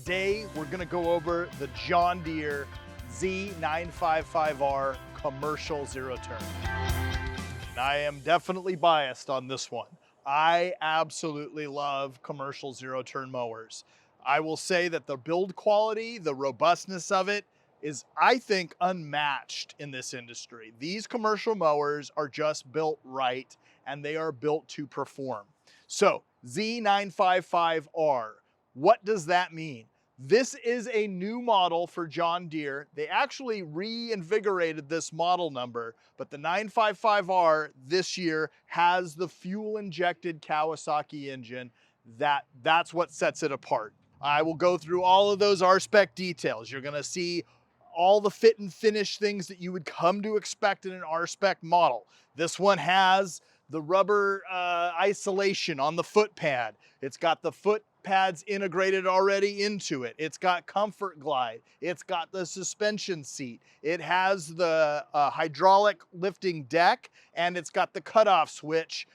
Today, we're gonna go over the John Deere Z955R commercial zero turn. And I am definitely biased on this one. I absolutely love commercial zero turn mowers. I will say that the build quality, the robustness of it is, I think, unmatched in this industry. These commercial mowers are just built right and they are built to perform. So Z955R, what does that mean? This is a new model for John Deere. They actually reinvigorated this model number, but the 955R this year has the fuel-injected Kawasaki engine. That's what sets it apart. I will go through all of those R-spec details. You're gonna see all the fit and finish things that you would come to expect in an R-spec model. This one has the rubber isolation on the foot pad. It's got the foot pads integrated already into it. It's got ComfortGlide. It's got the suspension seat. It has the hydraulic lifting deck, and it's got the cutoff switch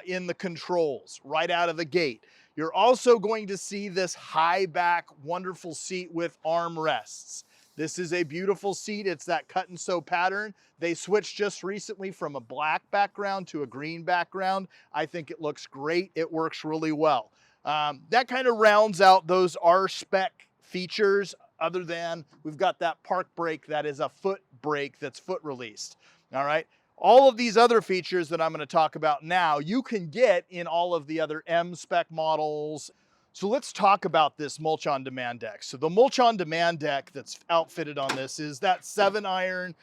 in the controls right out of the gate. You're also going to see this high back, wonderful seat with armrests. This is a beautiful seat. It's that cut and sew pattern. They switched just recently from a black background to a green background. I think it looks great. It works really well. That kind of rounds out those R-spec features, other than we've got that park brake that is a foot brake that's foot released. All right. All of these other features that I'm going to talk about now, you can get in all of the other M-spec models. So let's talk about this mulch on demand deck. So the mulch on demand deck that's outfitted on this is that 7-iron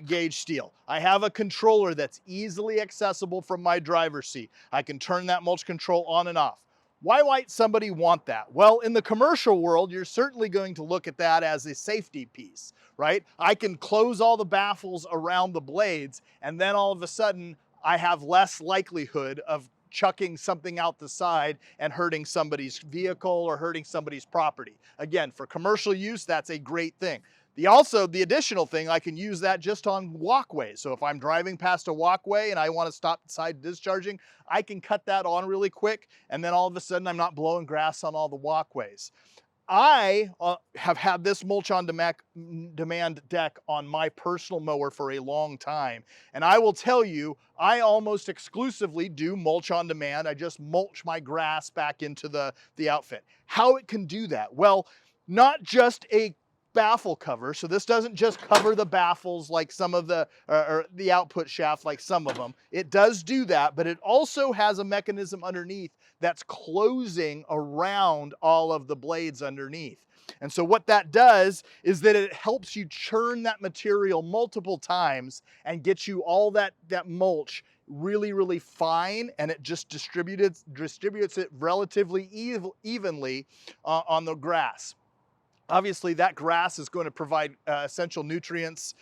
gauge steel. I have a controller that's easily accessible from my driver's seat. I can turn that mulch control on and off. Why might somebody want that? Well, in the commercial world, you're certainly going to look at that as a safety piece, right? I can close all the baffles around the blades, and then all of a sudden, I have less likelihood of chucking something out the side and hurting somebody's vehicle or hurting somebody's property. Again, for commercial use, that's a great thing. The additional thing, I can use that just on walkways. So if I'm driving past a walkway and I want to stop side discharging, I can cut that on really quick, and then all of a sudden I'm not blowing grass on all the walkways. I have had this mulch on demand deck on my personal mower for a long time. And I will tell you, I almost exclusively do mulch on demand. I just mulch my grass back into the outfit. How it can do that? Well, not just a baffle cover. So this doesn't just cover the baffles like some of or the output shaft like some of them. It does do that, but it also has a mechanism underneath that's closing around all of the blades underneath. And so what that does is that it helps you churn that material multiple times and get you all that mulch really, really fine, and it just distributes it relatively evenly on the grass. Obviously, that grass is going to provide essential nutrients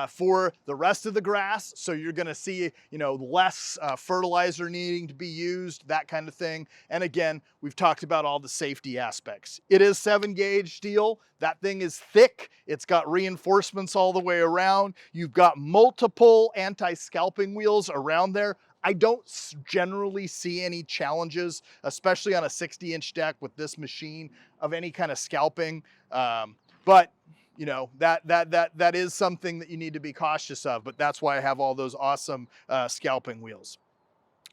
for the rest of the grass. So you're going to see, less fertilizer needing to be used, that kind of thing. And again, we've talked about all the safety aspects. It is 7-gauge steel. That thing is thick. It's got reinforcements all the way around. You've got multiple anti-scalping wheels around there. I don't generally see any challenges, especially on a 60-inch deck with this machine, of any kind of scalping. But that is something that you need to be cautious of. But that's why I have all those awesome scalping wheels.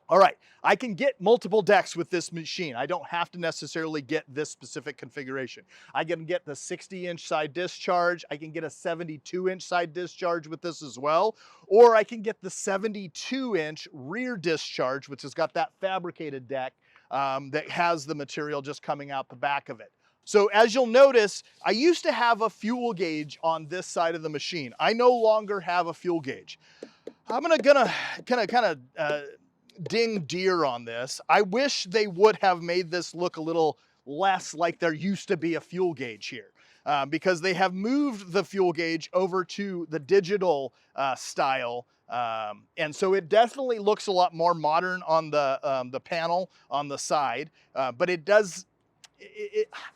All right, I can get multiple decks with this machine. I don't have to necessarily get this specific configuration. I can get the 60-inch side discharge. I can get a 72-inch side discharge with this as well. Or I can get the 72-inch rear discharge, which has got that fabricated deck that has the material just coming out the back of it. So as you'll notice, I used to have a fuel gauge on this side of the machine. I no longer have a fuel gauge. I'm gonna kind of ding Deere on this. I wish they would have made this look a little less like there used to be a fuel gauge here, because they have moved the fuel gauge over to the digital style. And so it definitely looks a lot more modern on the panel on the side, but it does,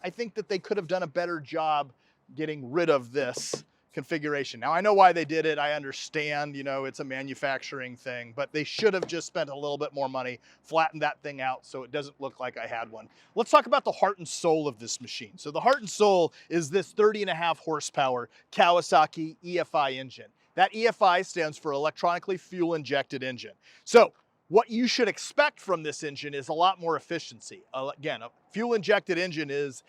I think that they could have done a better job getting rid of this configuration. Now I know why they did it. I understand, you know, it's a manufacturing thing, but they should have just spent a little bit more money, flattened that thing out so it doesn't look like I had one. Let's talk about the heart and soul of this machine. So the heart and soul is this 30.5 horsepower Kawasaki EFI engine. That EFI stands for electronically fuel injected engine. So what you should expect from this engine is a lot more efficiency. Again, a fuel injected engine is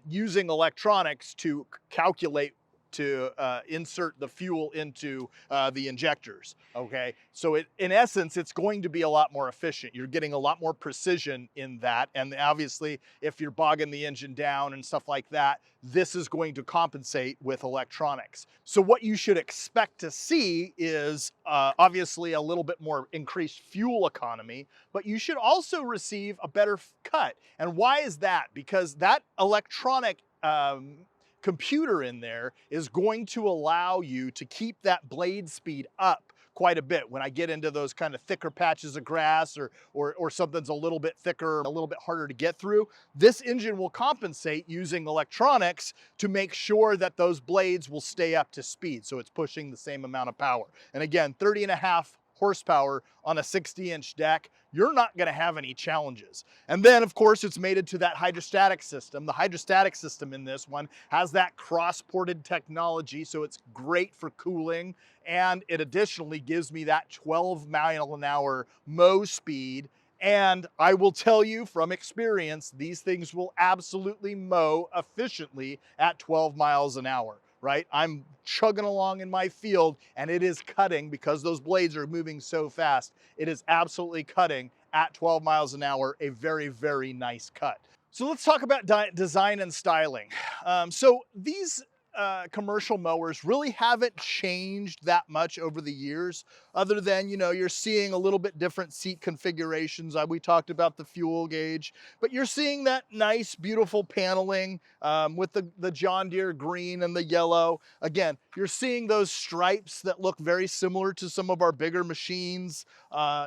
using electronics to calculate to insert the fuel into the injectors, okay? So in essence, it's going to be a lot more efficient. You're getting a lot more precision in that, and obviously, if you're bogging the engine down and stuff like that, this is going to compensate with electronics. So what you should expect to see is obviously a little bit more increased fuel economy, but you should also receive a better cut. And why is that? Because that electronic computer in there is going to allow you to keep that blade speed up quite a bit. When I get into those kind of thicker patches of grass or something's a little bit thicker, a little bit harder to get through, this engine will compensate using electronics to make sure that those blades will stay up to speed. So it's pushing the same amount of power. And again, 30.5 horsepower on a 60-inch deck, you're not gonna have any challenges. And then of course it's mated to that hydrostatic system. The hydrostatic system in this one has that cross-ported technology, so it's great for cooling, and it additionally gives me that 12-mile-an-hour mow speed. And I will tell you from experience, these things will absolutely mow efficiently at 12 miles an hour. Right? I'm chugging along in my field and it is cutting because those blades are moving so fast. It is absolutely cutting at 12 miles an hour, a very, very nice cut. So let's talk about design and styling. So these commercial mowers really haven't changed that much over the years, other than, you know, you're seeing a little bit different seat configurations. We talked about the fuel gauge, but you're seeing that nice, beautiful paneling with the John Deere green and the yellow. Again, you're seeing those stripes that look very similar to some of our bigger machines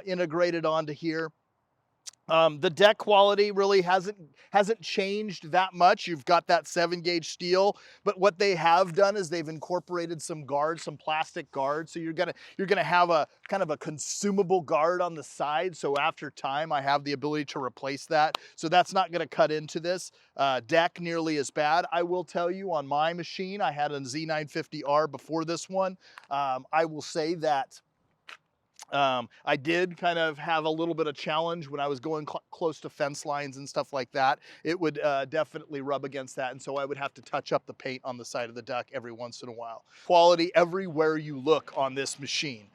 integrated onto here. The deck quality really hasn't changed that much. You've got that 7-gauge steel, but what they have done is they've incorporated some guards, some plastic guards. So you're gonna have a kind of a consumable guard on the side. So after time, I have the ability to replace that. So that's not gonna cut into this deck nearly as bad. I will tell you, on my machine, I had a Z950R before this one. I will say that I did kind of have a little bit of challenge when I was going close to fence lines and stuff like that. It would definitely rub against that, and so I would have to touch up the paint on the side of the deck every once in a while. Quality everywhere you look on this machine.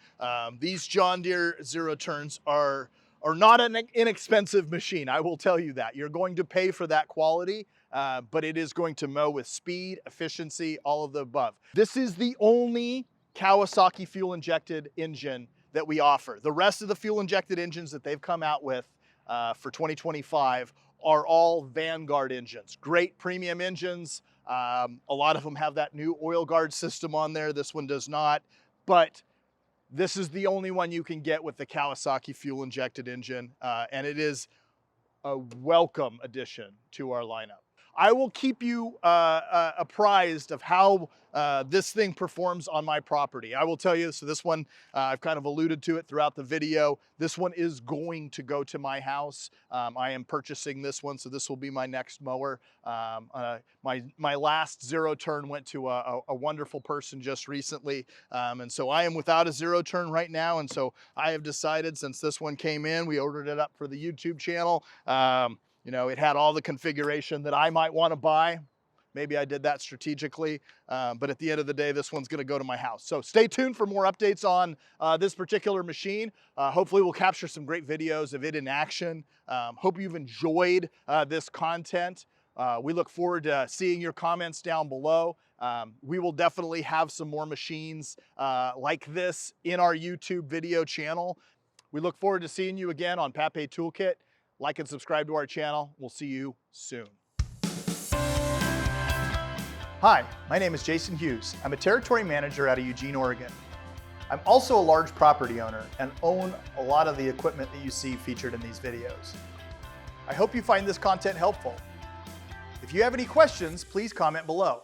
These John Deere zero turns are not an inexpensive machine, I will tell you that. You're going to pay for that quality, but it is going to mow with speed, efficiency, all of the above. This is the only Kawasaki fuel-injected engine that we offer. The rest of the fuel-injected engines that they've come out with for 2025 are all Vanguard engines. Great premium engines. A lot of them have that new oil guard system on there. This one does not, but this is the only one you can get with the Kawasaki fuel-injected engine, and it is a welcome addition to our lineup. I will keep you apprised of how this thing performs on my property. I will tell you, so this one, I've kind of alluded to it throughout the video. This one is going to go to my house. I am purchasing this one, so this will be my next mower. My last zero turn went to a wonderful person just recently, and so I am without a zero turn right now, and so I have decided, since this one came in, we ordered it up for the YouTube channel. You know, it had all the configuration that I might want to buy. Maybe I did that strategically, but at the end of the day, this one's gonna go to my house. So stay tuned for more updates on this particular machine. Hopefully we'll capture some great videos of it in action. Hope you've enjoyed this content. We look forward to seeing your comments down below. We will definitely have some more machines like this in our YouTube video channel. We look forward to seeing you again on Pape Toolkit. Like and subscribe to our channel. We'll see you soon. Hi, my name is Jason Hughes. I'm a territory manager out of Eugene, Oregon. I'm also a large property owner and own a lot of the equipment that you see featured in these videos. I hope you find this content helpful. If you have any questions, please comment below.